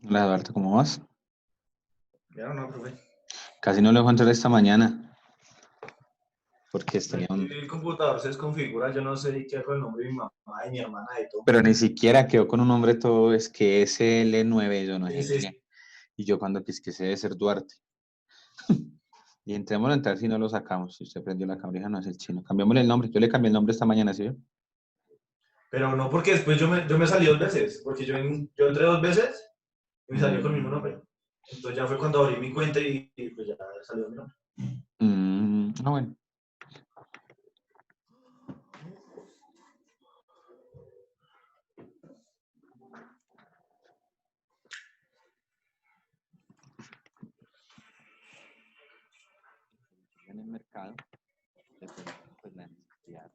Hola Eduardo, ¿cómo vas? Ya no, profe. Casi no lo dejo entrar esta mañana porque tenía Aquí el computador se desconfigura, yo no sé qué con el nombre de mi mamá y mi hermana de todo. Pero ni siquiera quedó con un nombre todo, es que SL9, yo no sé Ese, qué. Y yo cuando quis que ese debe ser Duarte. Y entremos a entrar si no lo sacamos. Si usted prendió la cámara, no es el chino. Cambiémosle el nombre. Yo le cambié el nombre esta mañana, ¿sí? pero no porque después yo me salí 2 veces, porque yo entré 2 veces y me salió con el mismo nombre. Entonces ya fue cuando abrí mi cuenta y pues ya salió mi nombre. Bueno. En el mercado, dependiendo pues la necesidad.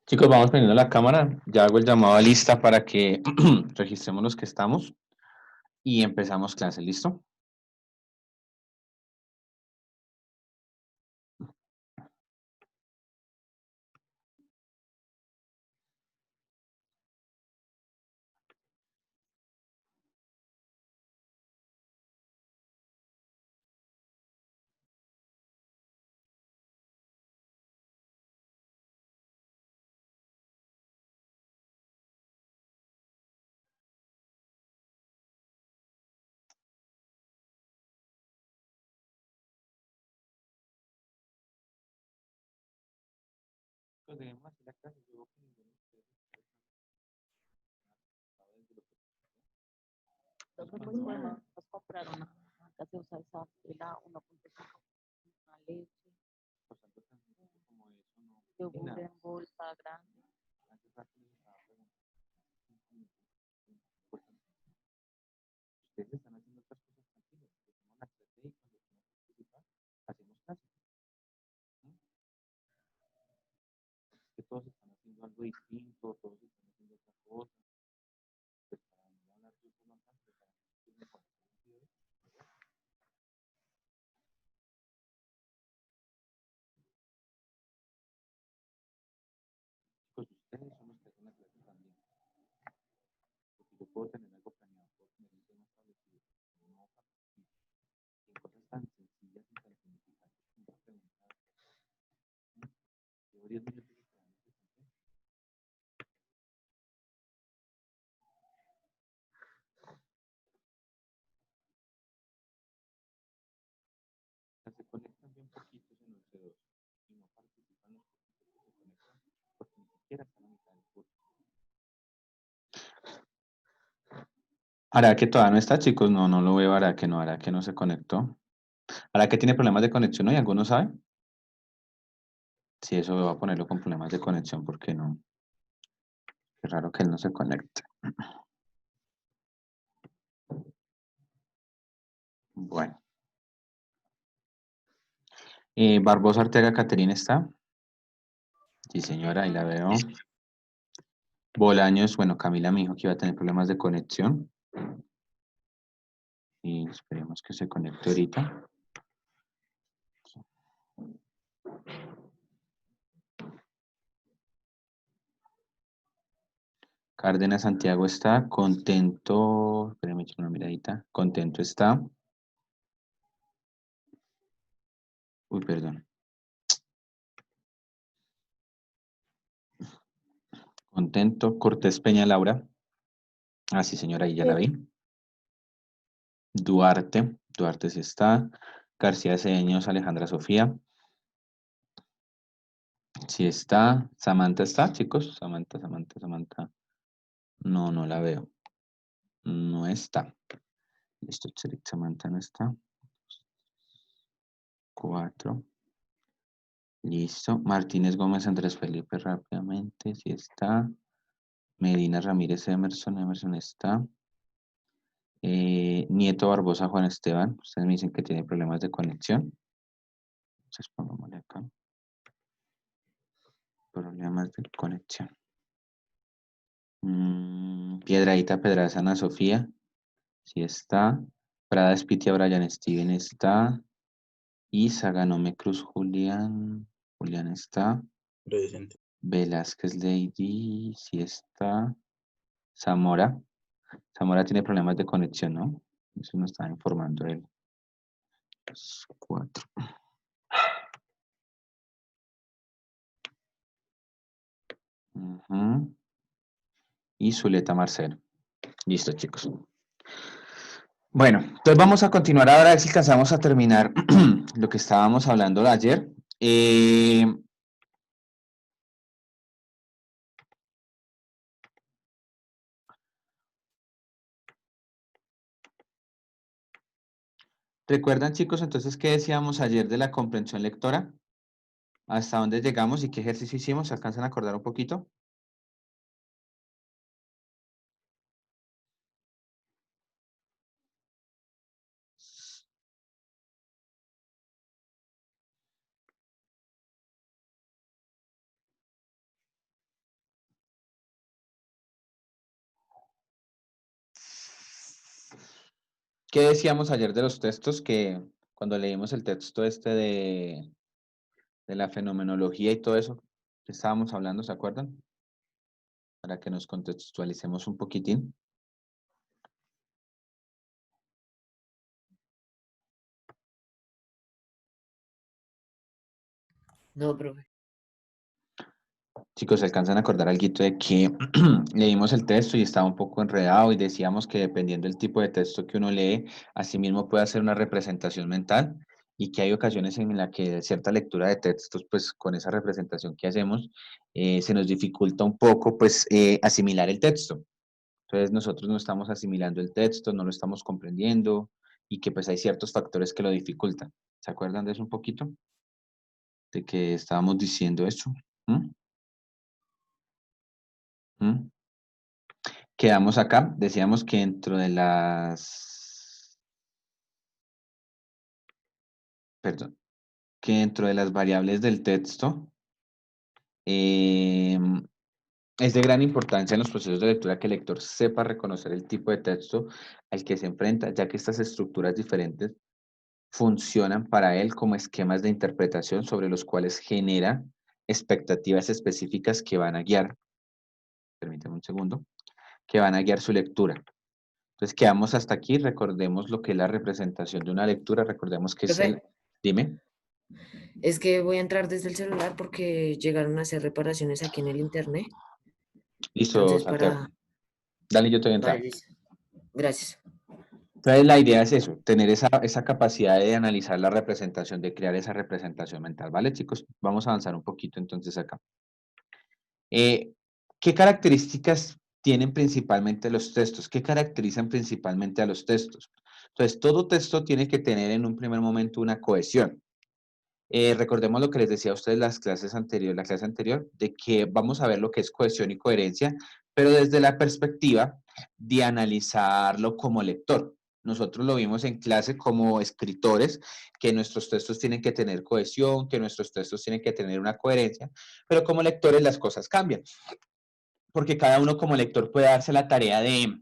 Chicos, vamos prendiendo la cámara. Ya hago el llamado a lista para que registremos los que estamos y empezamos clase. ¿Listo? Pues debemos hacer la clase. Yo creo que ninguno de ustedes sabe de lo que- Entonces, pues podemos comprar una gaseosa esa de la 1.5, una leche, Por tanto, tan sencillo como eso, no. yogur Nada. en bolsa grande. Hace rato les estaba preguntando. Ustedes están haciendo otras cosas tranquilos. Hacemos la clase y cuando tenemos que participar, hacemos clase. ¿No? Que todos están haciendo algo distinto, todos están haciendo otra cosa. Pues para no hablar yo por lo tanto, para mí es mejor. Pues ustedes son los que hacen la clase también. Porque yo puedo tener algo planeado, puedo tener un tema establecido, pero no participo en cosas tan sencillas y tan significantes como preguntar. Llevo 10 minutos esperando que se conecte. Se conectan bien poquitos en el C2 y no participan los poquitos que se conectan porque ni siquiera están a mitad del curso. ¿Hará que todavía no está, chicos? No, no lo veo. Hará que no se conectó. ¿Hará que tiene problemas de conexión hoy? ¿Alguno sabe? Sí, eso va a ponerlo con problemas de conexión porque no. Es raro que él no se conecte. Bueno. Barbosa Ortega Caterina está. Sí, señora, ahí la veo. Bolaños, bueno, Camila me dijo que iba a tener problemas de conexión. Y esperemos que se conecte ahorita. Cárdenas Santiago está. Contento. Espérenme echar una miradita. Contento está. Uy, perdón. Contento. Cortés Peña Laura. Ah, sí, señora, ahí ya la vi. Duarte. Duarte sí está. García Cedeños, Alejandra Sofía. Sí está. Samantha está, chicos. Samantha. No, no la veo. No está. Listo, Samantha no está. 4. Listo. Martínez Gómez Andrés Felipe rápidamente. Sí está. Medina Ramírez Emerson está. Nieto Barbosa Juan Esteban. Ustedes me dicen que tiene problemas de conexión. Entonces pongámosle acá. Problemas de conexión. Piedradita Pedraza Ana Sofía. Sí está. Prada Espitia Brian Steven está. Y Saganome Cruz Julián. Julián está. Presente. Velázquez Lady. Sí está. Zamora. Zamora tiene problemas de conexión, ¿no? Eso nos está informando él. 4. Y Zuleta Marcelo. Listo, chicos. Bueno, entonces vamos a continuar ahora a ver si alcanzamos a terminar lo que estábamos hablando de ayer. ¿Recuerdan, chicos, entonces qué decíamos ayer de la comprensión lectora? ¿Hasta dónde llegamos y qué ejercicio hicimos? ¿Se alcanzan a acordar un poquito? ¿Qué decíamos ayer de los textos? Que cuando leímos el texto este de la fenomenología y todo eso, que estábamos hablando, ¿se acuerdan? Para que nos contextualicemos un poquitín. No, profe. Chicos, ¿se alcanzan a acordar algo de que leímos el texto y estaba un poco enredado y decíamos que dependiendo del tipo de texto que uno lee, asimismo puede hacer una representación mental y que hay ocasiones en las que cierta lectura de textos, pues con esa representación que hacemos, se nos dificulta un poco, pues, asimilar el texto. Entonces nosotros no estamos asimilando el texto, no lo estamos comprendiendo y que pues hay ciertos factores que lo dificultan. ¿Se acuerdan de eso un poquito? De que estábamos diciendo eso. ¿Mm? ¿Mm? Quedamos acá, decíamos que dentro de perdón, que dentro de las variables del texto, em, es de gran importancia en los procesos de lectura que el lector sepa reconocer el tipo de texto al que se enfrenta, ya que estas estructuras diferentes funcionan para él como esquemas de interpretación sobre los cuales genera expectativas específicas que van a guiar, permítame un segundo, que van a guiar su lectura. Entonces quedamos hasta aquí, recordemos lo que es la representación de una lectura, recordemos que es Profe, dime, es que voy a entrar desde el celular porque llegaron a hacer reparaciones aquí en el internet. listo, Entonces, Santiago, dale, yo te voy a Vale, entrar. listo. Gracias. Entonces la idea es eso, tener esa capacidad de analizar la representación, de crear esa representación mental, ¿vale, chicos? Vamos a avanzar un poquito entonces acá. Eh, ¿Qué características tienen principalmente los textos? ¿Qué caracterizan principalmente a los textos? Entonces, todo texto tiene que tener en un primer momento una cohesión. Recordemos lo que les decía a ustedes la clase anterior, de que vamos a ver lo que es cohesión y coherencia, pero desde la perspectiva de analizarlo como lector. Nosotros lo vimos en clase como escritores, que nuestros textos tienen que tener cohesión, que nuestros textos tienen que tener una coherencia, pero como lectores las cosas cambian, porque cada uno como lector puede darse la tarea de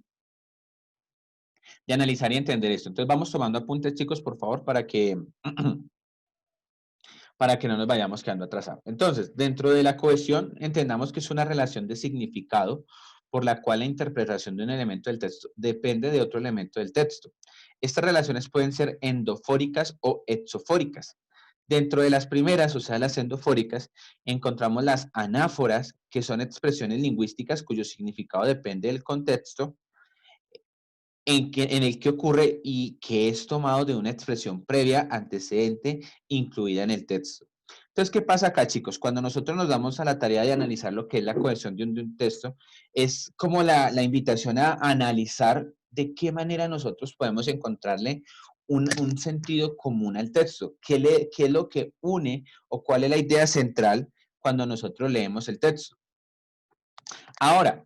analizar y entender esto. Entonces vamos tomando apuntes, chicos, por favor, para que no nos vayamos quedando atrasados. Entonces, dentro de la cohesión, entendamos que es una relación de significado por la cual la interpretación de un elemento del texto depende de otro elemento del texto. Estas relaciones pueden ser endofóricas o exofóricas. Dentro de las primeras, o sea, las endofóricas, encontramos las anáforas, que son expresiones lingüísticas cuyo significado depende del contexto en el que ocurre y que es tomado de una expresión previa, antecedente, incluida en el texto. Entonces, ¿qué pasa acá, chicos? Cuando nosotros nos damos a la tarea de analizar lo que es la cohesión de un texto, es como la invitación a analizar de qué manera nosotros podemos encontrarle un sentido común al texto. ¿Qué es lo que une o cuál es la idea central cuando nosotros leemos el texto? Ahora,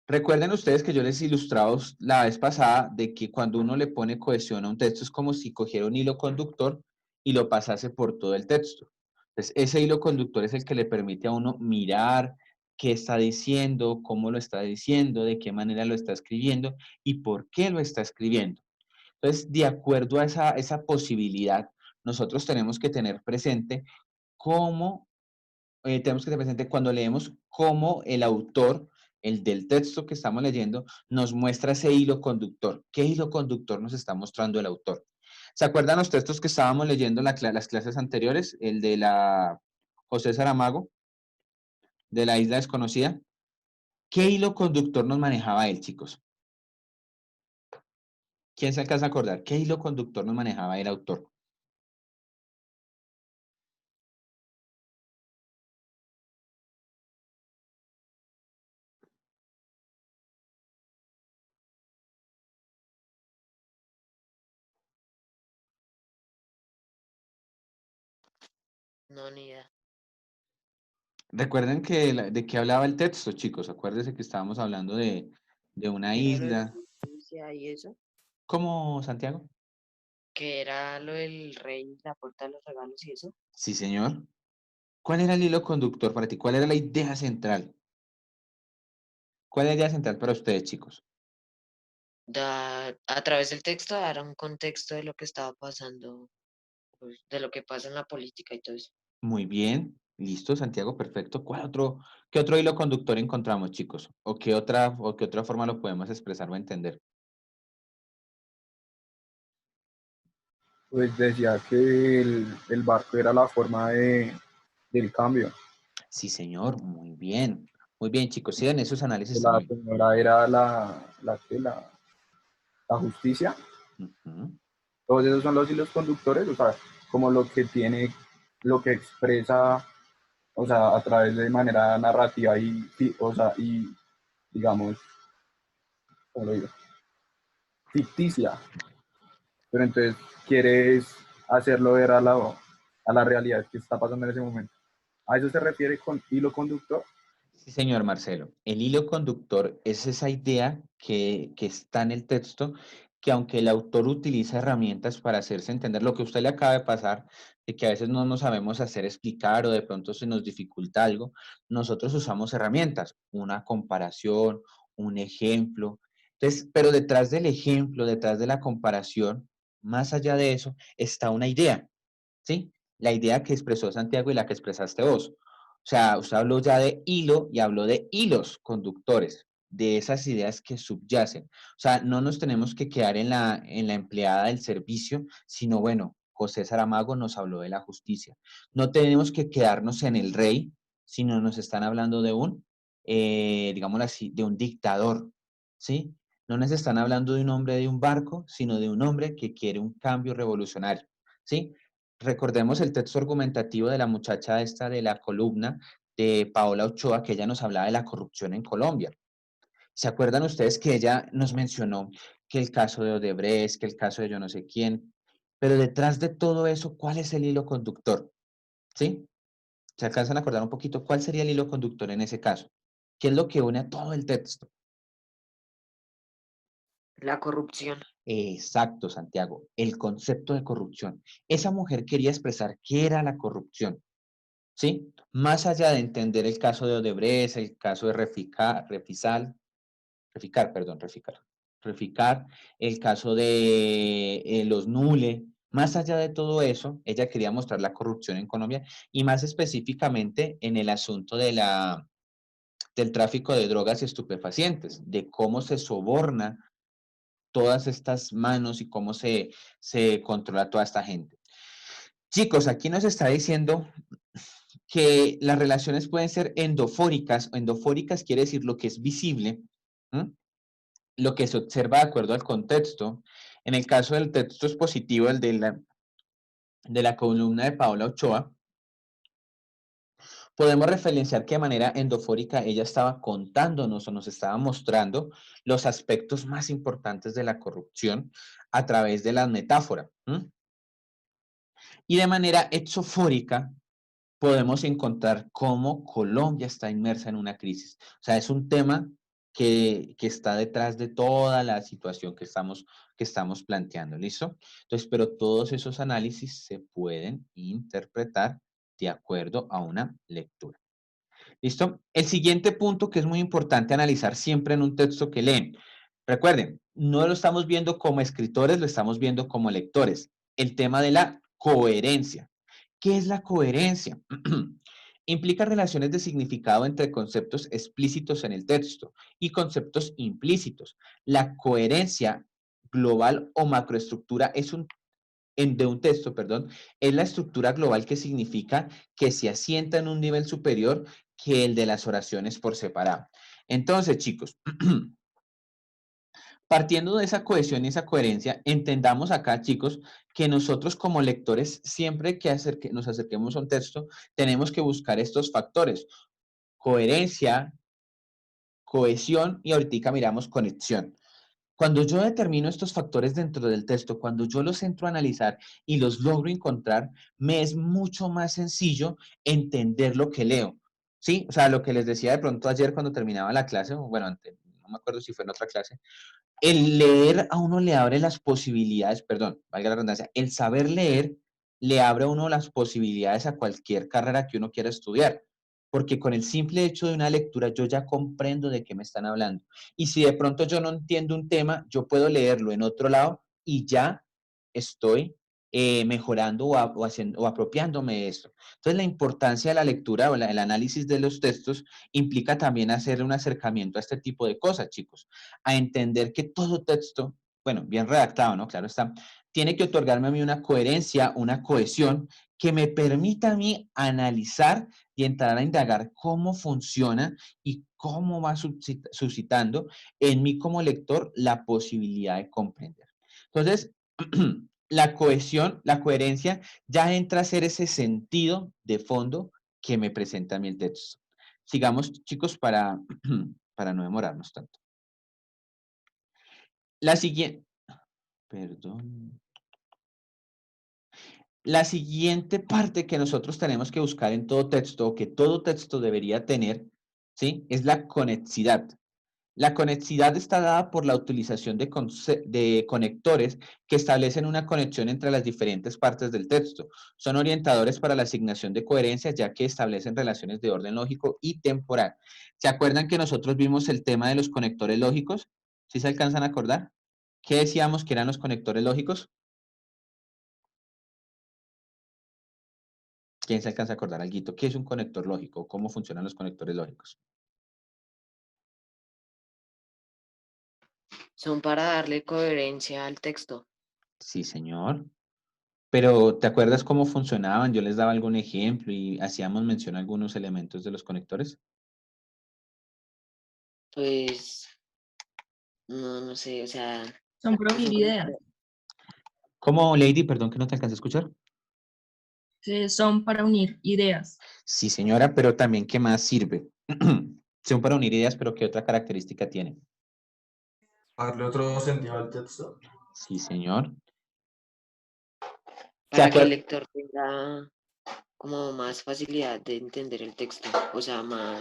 recuerden ustedes que yo les ilustraba la vez pasada de que cuando uno le pone cohesión a un texto es como si cogiera un hilo conductor y lo pasase por todo el texto. Entonces, ese hilo conductor es el que le permite a uno mirar qué está diciendo, cómo lo está diciendo, de qué manera lo está escribiendo y por qué lo está escribiendo. Entonces, de acuerdo a esa posibilidad, nosotros tenemos que tener presente cómo tenemos que tener presente cuando leemos cómo el autor, el del texto que estamos leyendo, nos muestra ese hilo conductor. ¿Qué hilo conductor nos está mostrando el autor? ¿Se acuerdan los textos que estábamos leyendo en las clases anteriores? El de la José Saramago, de la Isla Desconocida. ¿Qué hilo conductor nos manejaba él, chicos? ¿Quién se alcanza a acordar? ¿Qué hilo conductor nos manejaba el autor? No, ni idea. Recuerden de qué hablaba el texto, chicos. Acuérdense que estábamos hablando de una Era lo de isla. Rusia y eso, ¿Cómo, Santiago? que era lo del rey, la puerta de los regalos y eso. Sí, señor. ¿Cuál era el hilo conductor para ti? ¿Cuál era la idea central? ¿Cuál es la idea central para ustedes, chicos? A través del texto dar un contexto de lo que estaba pasando, pues, de lo que pasa en la política y todo eso. Muy bien, listo, Santiago, perfecto. ¿Qué otro hilo conductor encontramos, chicos? O qué otra forma lo podemos expresar o entender? Pues decía que el barco era la forma del cambio. Sí, señor, muy bien. Muy bien, chicos, sí, en esos análisis La también. señora era la justicia. Ujú. Todos esos son los hilos conductores, o sea, como lo que tiene, lo que expresa, o sea, a través de manera narrativa o sea, y digamos, ¿cómo lo digo? Ficticia. Pero entonces quieres hacerlo ver a la realidad que está pasando en ese momento. ¿A eso se refiere con hilo conductor? Sí, señor Marcelo. El hilo conductor es esa idea que está en el texto, que aunque el autor utiliza herramientas para hacerse entender lo que a usted le acaba de pasar, de que a veces no nos sabemos hacer explicar o de pronto se nos dificulta algo, nosotros usamos herramientas, una comparación, un ejemplo. Entonces, pero detrás del ejemplo, detrás de la comparación, más allá de eso, está una idea. ¿Sí? La idea que expresó Santiago y la que expresaste vos. O sea, usted habló ya de hilo y habló de hilos conductores, de esas ideas que subyacen. O sea, no nos tenemos que quedar en la empleada del servicio, sino bueno, José Saramago nos habló de la justicia. No tenemos que quedarnos en el rey, sino nos están hablando de digámoslo así, de un dictador, ¿sí? No nos están hablando de un hombre de un barco, sino de un hombre que quiere un cambio revolucionario, ¿sí? Recordemos el texto argumentativo de la muchacha esta de la columna de Paola Ochoa, que ella nos hablaba de la corrupción en Colombia. ¿Se acuerdan ustedes que ella nos mencionó que el caso de Odebrecht, que el caso de yo no sé quién? Pero detrás de todo eso, ¿cuál es el hilo conductor? ¿Sí? ¿Se alcanzan a acordar un poquito cuál sería el hilo conductor en ese caso? ¿Qué es lo que une a todo el texto? La corrupción. Exacto, Santiago, el concepto de corrupción. Esa mujer quería expresar qué era la corrupción. ¿Sí? Más allá de entender el caso de Odebrecht, el caso de Reficar, el caso de los Nule, más allá de todo eso, ella quería mostrar la corrupción en Colombia y más específicamente en el asunto del tráfico de drogas y estupefacientes, de cómo se soborna todas estas manos y cómo se controla toda esta gente. Chicos, aquí nos está diciendo que las relaciones pueden ser endofóricas. Endofóricas quiere decir lo que es visible, ¿m? Lo que se observa de acuerdo al contexto. En el caso del texto expositivo, el de la columna de Paola Ochoa, podemos referenciar que de manera endofórica ella estaba contándonos o nos estaba mostrando los aspectos más importantes de la corrupción a través de la metáfora. ¿M? Y de manera exofórica podemos encontrar cómo Colombia está inmersa en una crisis. O sea, es un tema que está detrás de toda la situación que estamos planteando, ¿listo? Entonces, pero todos esos análisis se pueden interpretar de acuerdo a una lectura. ¿Listo? El siguiente punto que es muy importante analizar siempre en un texto que leen. Recuerden, no lo estamos viendo como escritores, lo estamos viendo como lectores. El tema de la coherencia. ¿Qué es la coherencia? Implica relaciones de significado entre conceptos explícitos en el texto y conceptos implícitos. La coherencia global o macroestructura de un texto, perdón, es la estructura global que significa que se asienta en un nivel superior que el de las oraciones por separado. Entonces, chicos, partiendo de esa cohesión y esa coherencia, entendamos acá, chicos, que nosotros como lectores, siempre que nos acerquemos a un texto, tenemos que buscar estos factores: coherencia, cohesión y ahorita miramos conexión. Cuando yo determino estos factores dentro del texto, cuando yo los entro a analizar y los logro encontrar, me es mucho más sencillo entender lo que leo. ¿Sí? O sea, lo que les decía de pronto ayer cuando terminaba la clase, o bueno, antes, no me acuerdo si fue en otra clase, el leer a uno le abre las posibilidades, perdón, valga la redundancia, el saber leer le abre a uno las posibilidades a cualquier carrera que uno quiera estudiar. porque con el simple hecho de una lectura yo ya comprendo de qué me están hablando. Y si de pronto yo no entiendo un tema, yo puedo leerlo en otro lado y ya estoy mejorando o apropiándome de esto. Entonces, la importancia de la lectura o el análisis de los textos implica también hacer un acercamiento a este tipo de cosas, chicos, a entender que todo texto, bueno, bien redactado, ¿no? Claro está, tiene que otorgarme a mí una coherencia, una cohesión que me permita a mí analizar y entrar a indagar cómo funciona y cómo va suscitando en mí como lector la posibilidad de comprender. Entonces, la cohesión, la coherencia, ya entra a ser ese sentido de fondo que me presenta a mí el texto. Sigamos, chicos, para no demorarnos tanto. La siguiente, perdón. La siguiente parte que nosotros tenemos que buscar en todo texto, o que todo texto debería tener, ¿sí? Es la conexidad. La conexidad está dada por la utilización de conectores que establecen una conexión entre las diferentes partes del texto. Son orientadores para la asignación de coherencia, ya que establecen relaciones de orden lógico y temporal. ¿Se acuerdan que nosotros vimos el tema de los conectores lógicos? ¿Sí se alcanzan a acordar? ¿Qué decíamos que eran los conectores lógicos? ¿Quién se alcanza a acordar alguito? ¿Qué es un conector lógico? ¿Cómo funcionan los conectores lógicos? Son para darle coherencia al texto. Sí, señor. Pero, ¿te acuerdas cómo funcionaban? Yo les daba algún ejemplo y hacíamos mención a algunos elementos de los conectores. Pues, no sé, o sea, Son para es un unir ideas. conector. ¿Cómo, Lady? Perdón que no te alcancé a escuchar. Son para unir ideas. Sí, señora, pero también, ¿qué más sirve? Son para unir ideas, pero ¿qué otra característica tiene? Darle otro sentido al texto. Sí, señor. ¿Se Para que el acuerdan? lector tenga como más facilidad de entender el texto, o sea, ¿cómo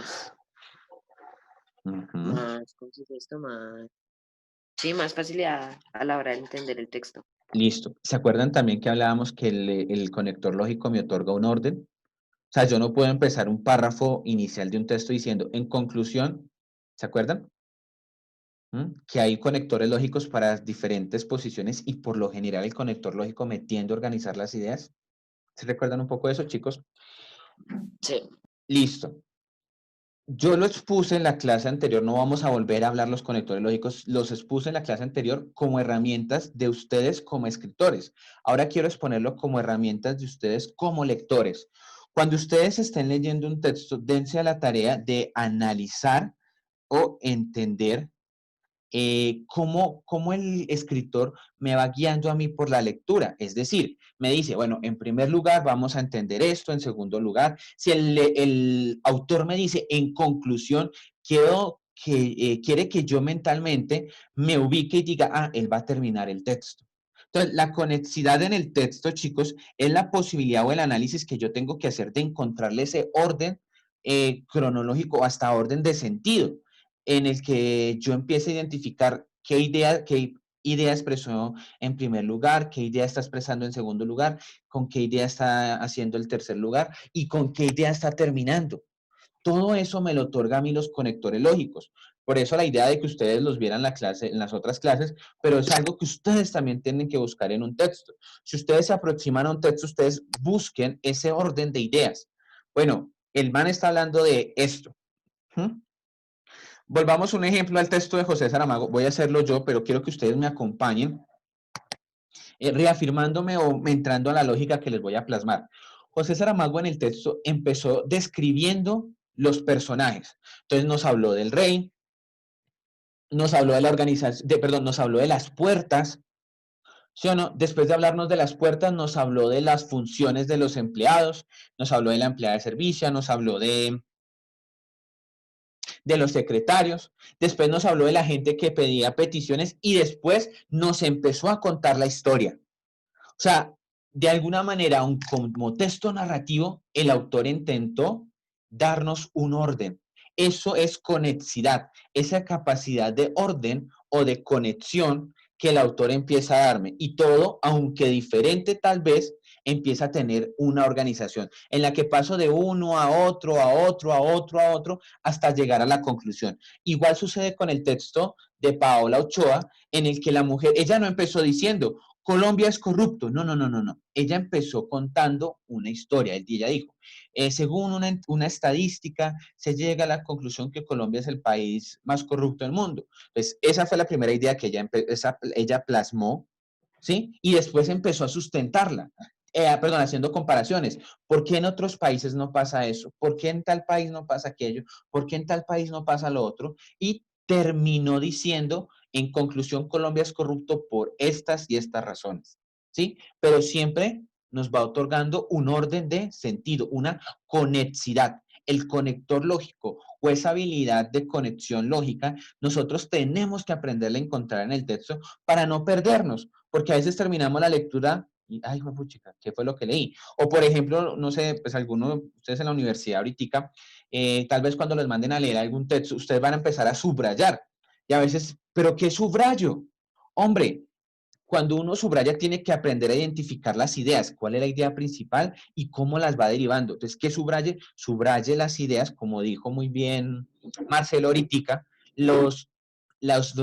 se dice esto? Sí, más facilidad a la hora de entender el texto. Listo. ¿Se acuerdan también que hablábamos que el conector lógico me otorga un orden? O sea, yo no puedo empezar un párrafo inicial de un texto diciendo, en conclusión, ¿se acuerdan? Que hay conectores lógicos para diferentes posiciones y por lo general el conector lógico me tiende a organizar las ideas. ¿Se recuerdan un poco de eso, chicos? Sí. Listo. Yo lo expuse en la clase anterior, no vamos a volver a hablar los conectores lógicos, los expuse en la clase anterior como herramientas de ustedes como escritores. Ahora quiero exponerlo como herramientas de ustedes como lectores. Cuando ustedes estén leyendo un texto, dense a la tarea de analizar o entender cómo el escritor me va guiando a mí por la lectura. Es decir, me dice, bueno, en primer lugar vamos a entender esto, en segundo lugar, si el autor me dice, en conclusión, quiere que yo mentalmente me ubique y diga, ah, él va a terminar el texto. Entonces, la conexidad en el texto, chicos, es la posibilidad o el análisis que yo tengo que hacer de encontrarle ese orden cronológico, hasta orden de sentido en el que yo empiece a identificar qué idea expresó en primer lugar, qué idea está expresando en segundo lugar, con qué idea está haciendo el tercer lugar y con qué idea está terminando. Todo eso me lo otorga a mí los conectores lógicos. Por eso la idea de que ustedes los vieran en las otras clases, pero es algo que ustedes también tienen que buscar en un texto. Si ustedes se aproximan a un texto, ustedes busquen ese orden de ideas. Bueno, el man está hablando de esto. Volvamos un ejemplo al texto de José Saramago. Voy a hacerlo yo, pero quiero que ustedes me acompañen, reafirmándome o entrando a la lógica que les voy a plasmar. José Saramago en el texto empezó describiendo los personajes. Entonces nos habló del rey, nos habló de la organización, perdón, nos habló de las puertas, ¿sí o no? Después de hablarnos de las puertas, nos habló de las funciones de los empleados, nos habló de la empleada de servicio, nos habló de los secretarios, después nos habló de la gente que pedía peticiones y después nos empezó a contar la historia. O sea, de alguna manera, como texto narrativo, el autor intentó darnos un orden. Eso es conexidad, esa capacidad de orden o de conexión que el autor empieza a darme. Y todo, aunque diferente tal vez, empieza a tener una organización en la que paso de uno a otro, a otro, a otro, a otro, hasta llegar a la conclusión. Igual sucede con el texto de Paola Ochoa, en el que la mujer, ella no empezó diciendo, Colombia es corrupto. No, no, no, no, no. Ella empezó contando una historia. Ella dijo, según una estadística, se llega a la conclusión que Colombia es el país más corrupto del mundo. Entonces, esa fue la primera idea que ella plasmó, ¿sí? Y después empezó a sustentarla. Perdón, haciendo comparaciones. ¿Por qué en otros países no pasa eso? ¿Por qué en tal país no pasa aquello? ¿Por qué en tal país no pasa lo otro? Y terminó diciendo, en conclusión, Colombia es corrupto por estas y estas razones, ¿sí? Pero siempre nos va otorgando un orden de sentido, una conexidad. El conector lógico o esa habilidad de conexión lógica, nosotros tenemos que aprenderla a encontrar en el texto para no perdernos, porque a veces terminamos la lectura y, ay, chica, ¿qué fue lo que leí? O, por ejemplo, no sé, pues algunos de ustedes en la universidad ahorita, tal vez cuando les manden a leer algún texto, ustedes van a empezar a subrayar. Y a veces, ¿pero qué subrayo? Hombre, cuando uno subraya tiene que aprender a identificar las ideas, cuál es la idea principal y cómo las va derivando. Entonces, ¿qué subraye? Subraye las ideas, como dijo muy bien Marcelo ahorita, los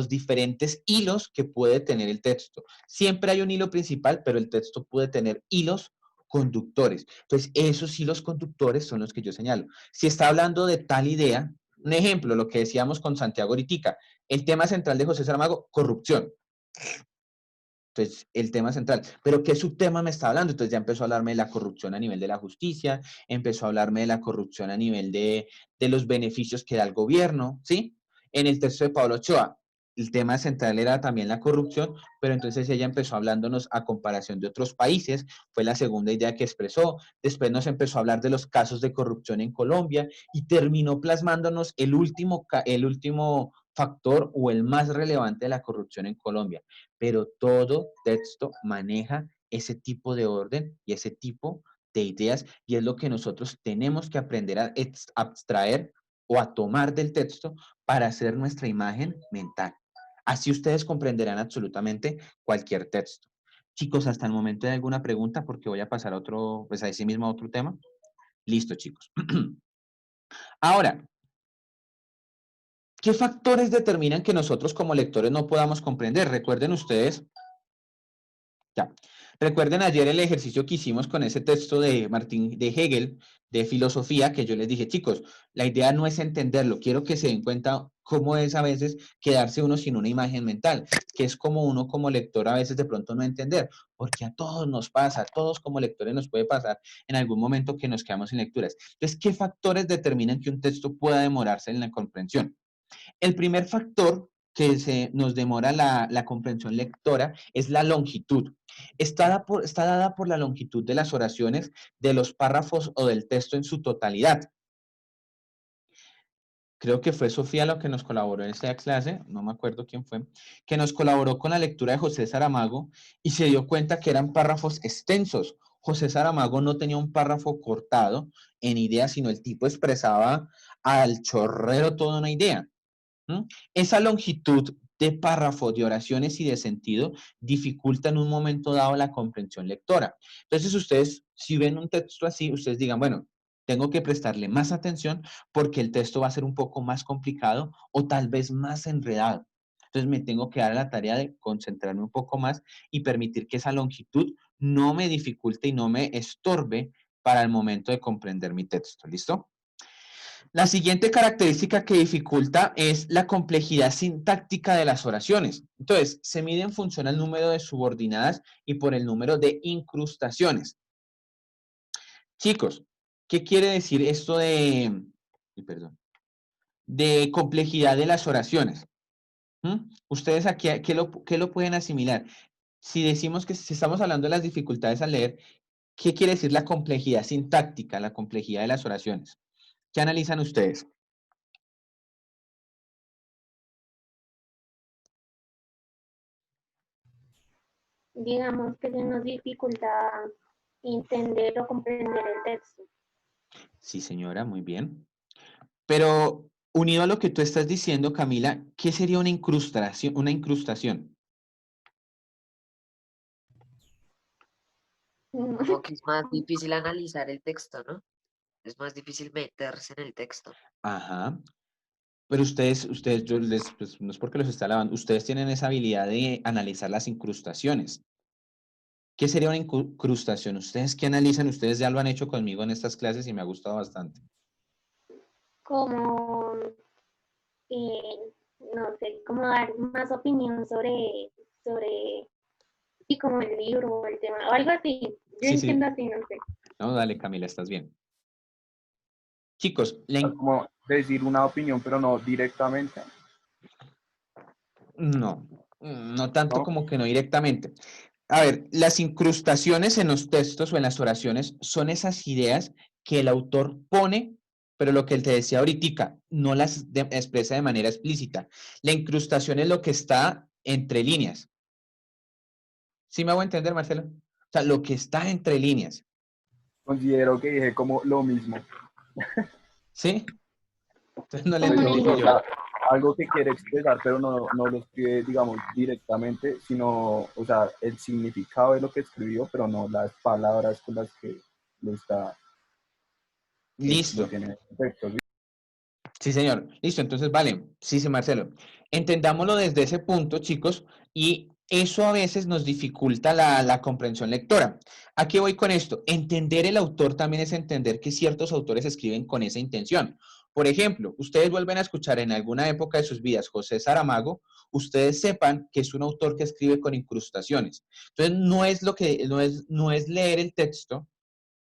diferentes hilos que puede tener el texto. Siempre hay un hilo principal, pero el texto puede tener hilos conductores. Entonces, esos hilos conductores son los que yo señalo. Si está hablando de tal idea, un ejemplo, lo que decíamos con Santiago ahorita, el tema central de José Saramago, corrupción. Entonces, el tema central. ¿Pero qué subtema me está hablando? Entonces ya empezó a hablarme de la corrupción a nivel de la justicia, empezó a hablarme de la corrupción a nivel de los beneficios que da el gobierno, ¿sí? En el texto de Pablo Ochoa, el tema central era también la corrupción, pero entonces ella empezó hablándonos a comparación de otros países, fue la segunda idea que expresó, después nos empezó a hablar de los casos de corrupción en Colombia y terminó plasmándonos el último factor o el más relevante de la corrupción en Colombia, pero todo texto maneja ese tipo de orden y ese tipo de ideas y es lo que nosotros tenemos que aprender a abstraer o a tomar del texto para hacer nuestra imagen mental. Así ustedes comprenderán absolutamente cualquier texto. Chicos, hasta el momento hay alguna pregunta porque voy a pasar a otro, pues a ese mismo otro tema. Listo, chicos. Ahora, ¿qué factores determinan que nosotros como lectores no podamos comprender? Recuerden ustedes, ya, recuerden ayer el ejercicio que hicimos con ese texto de de Hegel, de filosofía, que yo les dije, chicos, la idea no es entenderlo, quiero que se den cuenta cómo es a veces quedarse uno sin una imagen mental, que es como uno como lector a veces de pronto no entender, porque a todos nos pasa, a todos como lectores nos puede pasar en algún momento que nos quedamos sin lecturas. Entonces, ¿qué factores determinan que un texto pueda demorarse en la comprensión? El primer factor que nos demora la comprensión lectora es la longitud. Está dada por la longitud de las oraciones, de los párrafos o del texto en su totalidad. Creo que fue Sofía lo que nos colaboró en esta clase, no me acuerdo quién fue, que nos colaboró con la lectura de José Saramago y se dio cuenta que eran párrafos extensos. José Saramago no tenía un párrafo cortado en ideas, sino el tipo expresaba al chorrero toda una idea. Esa longitud de párrafo, de oraciones y de sentido dificulta en un momento dado la comprensión lectora. Entonces ustedes, si ven un texto así, ustedes digan, bueno, tengo que prestarle más atención porque el texto va a ser un poco más complicado o tal vez más enredado. Entonces me tengo que dar la tarea de concentrarme un poco más y permitir que esa longitud no me dificulte y no me estorbe para el momento de comprender mi texto. ¿Listo? La siguiente característica que dificulta es la complejidad sintáctica de las oraciones. Entonces, se mide en función al número de subordinadas y por el número de incrustaciones. Chicos, ¿qué quiere decir esto de complejidad de las oraciones? Ustedes aquí, ¿qué lo pueden asimilar? Si decimos que si estamos hablando de las dificultades al leer, ¿qué quiere decir la complejidad sintáctica, la complejidad de las oraciones? ¿Qué analizan ustedes? Digamos que se nos dificulta entender o comprender el texto. Sí, señora, muy bien. Pero unido a lo que tú estás diciendo, Camila, ¿qué sería una incrustación? Una incrustación. Como que es más difícil analizar el texto, ¿no? Es más difícil meterse en el texto. Ajá. Pero ustedes, yo les, pues, no es porque los esté alabando, ustedes tienen esa habilidad de analizar las incrustaciones. ¿Qué sería una incrustación? ¿Ustedes qué analizan? Ustedes ya lo han hecho conmigo en estas clases y me ha gustado bastante. Como, no sé, como dar más opinión sobre, y como el libro o el tema, o algo así. Yo Sí, entiendo sí. así, no sé. No, dale, Camila, estás bien. Chicos, Como decir una opinión, pero no directamente, no, no tanto ¿no? como que no directamente. A ver, las incrustaciones en los textos o en las oraciones son esas ideas que el autor pone, pero lo que él te decía ahorita, no las expresa de manera explícita. La incrustación es lo que está entre líneas. ¿Sí me hago entender, Marcelo? O sea, lo que está entre líneas. Considero que dije como lo mismo. ¿Sí? Entonces no le Como una entendí fue O yo. sea, algo que quiere expresar, pero no lo escribe, digamos, directamente, sino, o sea, el significado de lo que escribió, pero no las palabras con las que lo está, lo Listo. tiene en efecto. ¿Sí? Sí, señor. Listo, entonces, vale. Sí, sí, Marcelo. Entendámoslo desde ese punto, chicos, y eso a veces nos dificulta la comprensión lectora. ¿A qué voy con esto? Entender el autor también es entender que ciertos autores escriben con esa intención. Por ejemplo, ustedes vuelven a escuchar en alguna época de sus vidas José Saramago, ustedes sepan que es un autor que escribe con incrustaciones. Entonces, no es lo que, no es leer el texto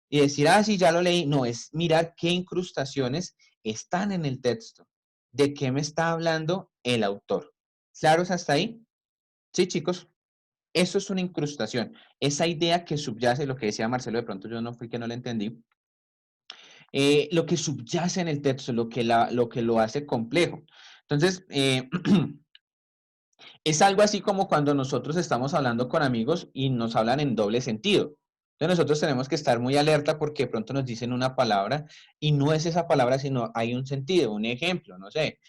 y decir, ah, sí, ya lo leí. No, es mirar qué incrustaciones están en el texto. ¿De qué me está hablando el autor? ¿Claros hasta ahí? Sí, chicos. Eso es una incrustación. Esa idea que subyace, lo que decía Marcelo, de pronto yo no fui que no lo entendí. Lo que subyace en el texto, lo que lo hace complejo. Entonces, es algo así como cuando nosotros estamos hablando con amigos y nos hablan en doble sentido. Entonces nosotros tenemos que estar muy alerta porque de pronto nos dicen una palabra y no es esa palabra, sino hay un sentido, un ejemplo, no sé.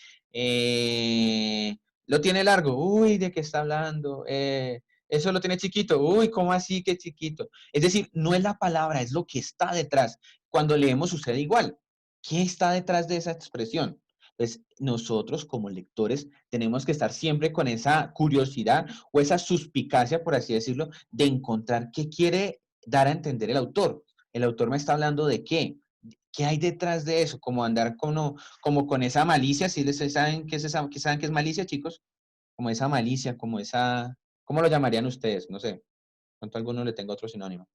Lo tiene largo, uy, ¿de qué está hablando? Eso lo tiene chiquito, uy, ¿cómo así que chiquito? Es decir, no es la palabra, es lo que está detrás. Cuando leemos sucede igual. ¿Qué está detrás de esa expresión? Pues nosotros como lectores tenemos que estar siempre con esa curiosidad o esa suspicacia, por así decirlo, de encontrar qué quiere dar a entender el autor. El autor me está hablando de qué. ¿Qué hay detrás de eso? Como andar como con esa malicia, ¿sí les saben qué es esa, qué saben qué es malicia, chicos? Como esa malicia, como esa, ¿cómo lo llamarían ustedes? No sé, pronto a alguno le tengo otro sinónimo.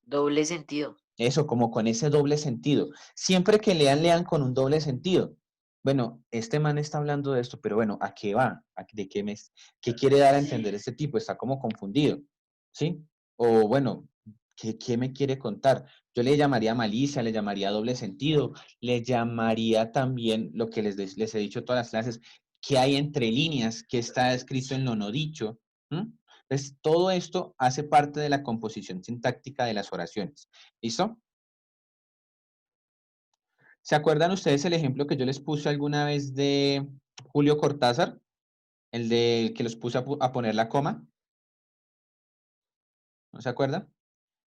Doble sentido. Eso, como con ese doble sentido. Siempre que lean, lean con un doble sentido. Bueno, este man está hablando de esto, pero bueno, ¿a qué va? ¿De qué quiere dar a entender este tipo? Está como confundido, ¿sí? O bueno, ¿qué me quiere contar? Yo le llamaría malicia, le llamaría doble sentido, le llamaría también lo que les he dicho todas las clases, qué hay entre líneas, qué está escrito en lo no dicho. Entonces, todo esto hace parte de la composición sintáctica de las oraciones. ¿Listo? ¿Se acuerdan ustedes el ejemplo que yo les puse alguna vez de Julio Cortázar? El de que los puse a poner la coma. ¿No se acuerdan?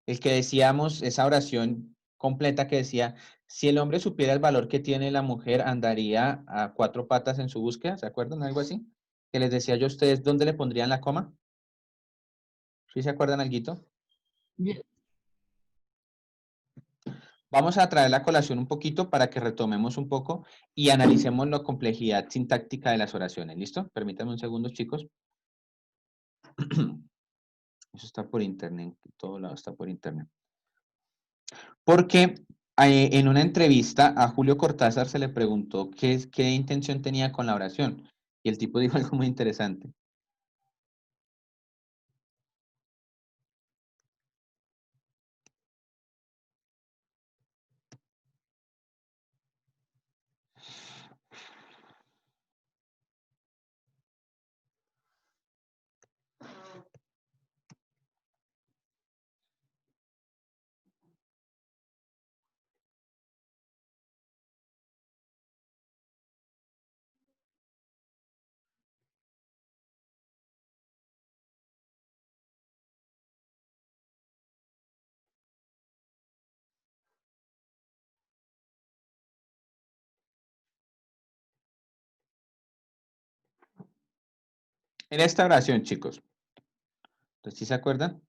El que decíamos, esa oración completa que decía, si el hombre supiera el valor que tiene la mujer, andaría a cuatro patas en su búsqueda. ¿Se acuerdan? Algo así. Que les decía yo a ustedes, ¿dónde le pondrían la coma? ¿Sí se acuerdan alguito? Bien. Vamos a traer la colación un poquito para que retomemos un poco y analicemos la complejidad sintáctica de las oraciones. ¿Listo? Permítanme un segundo, chicos. Eso está por internet, en todo lado está por internet. Porque en una entrevista a Julio Cortázar se le preguntó qué intención tenía con la oración. Y el tipo dijo algo muy interesante. En esta oración, chicos, ¿entonces sí se acuerdan?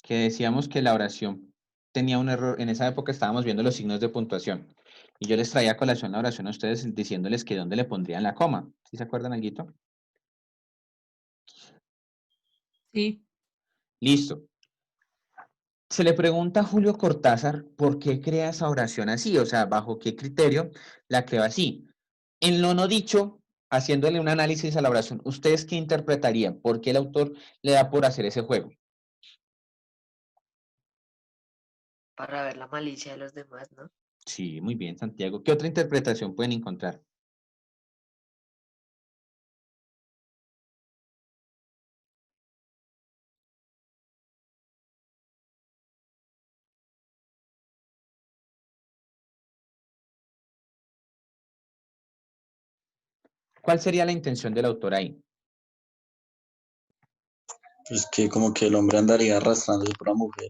Que decíamos que la oración tenía un error. En esa época estábamos viendo los signos de puntuación. Y yo les traía a colación la oración a ustedes diciéndoles que dónde le pondrían la coma. ¿Sí se acuerdan, alguito? Sí. Listo. Se le pregunta a Julio Cortázar por qué crea esa oración así, o sea, bajo qué criterio la creó así. En lo no dicho, haciéndole un análisis a la oración, ¿ustedes qué interpretarían? ¿Por qué el autor le da por hacer ese juego? Para ver la malicia de los demás, ¿no? Sí, muy bien, Santiago. ¿Qué otra interpretación pueden encontrar? ¿Cuál sería la intención del autor ahí? Pues que como que el hombre andaría arrastrándose por la mujer.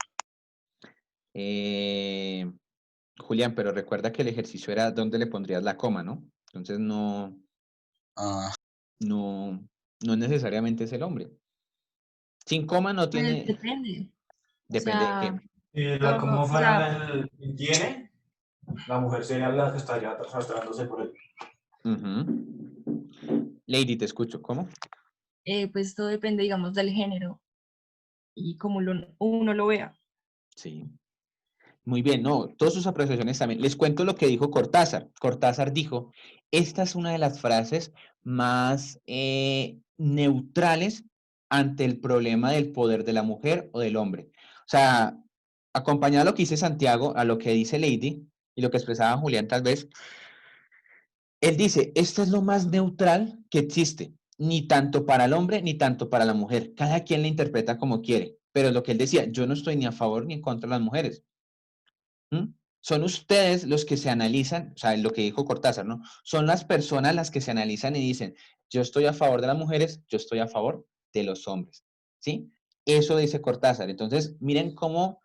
Julián, pero recuerda que el ejercicio era dónde le pondrías la coma, ¿no? Entonces Ah, no necesariamente es el hombre. Sin coma no Pues tiene, depende. O depende de sea, qué. Si la todo, como o fuera sea, el tiene, la mujer sería la que estaría arrastrándose por él. Ujú. Lady, te escucho. ¿Cómo? pues todo depende, digamos, del género y cómo uno lo vea. Sí. Muy bien, no, todas sus apreciaciones también. Les cuento lo que dijo Cortázar. Cortázar dijo, esta es una de las frases más neutrales ante el problema del poder de la mujer o del hombre. O sea, acompañado a lo que dice Santiago, a lo que dice Lady y lo que expresaba Julián tal vez, él dice, esto es lo más neutral que existe, ni tanto para el hombre ni tanto para la mujer. Cada quien la interpreta como quiere, pero lo que él decía, yo no estoy ni a favor ni en contra de las mujeres. ¿Mm? Son ustedes los que se analizan, o sea, lo que dijo Cortázar, ¿no? Son las personas las que se analizan y dicen, yo estoy a favor de las mujeres, yo estoy a favor de los hombres, ¿sí? Eso dice Cortázar. Entonces, miren cómo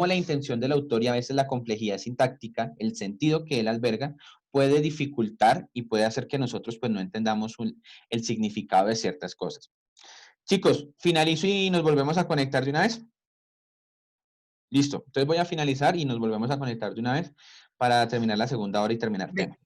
la intención del autor y a veces la complejidad sintáctica, el sentido que él alberga, puede dificultar y puede hacer que nosotros pues no entendamos el significado de ciertas cosas. Chicos, finalizo y nos volvemos a conectar de una vez. Listo. Entonces voy a finalizar y nos volvemos a conectar de una vez para terminar la segunda hora y terminar tema.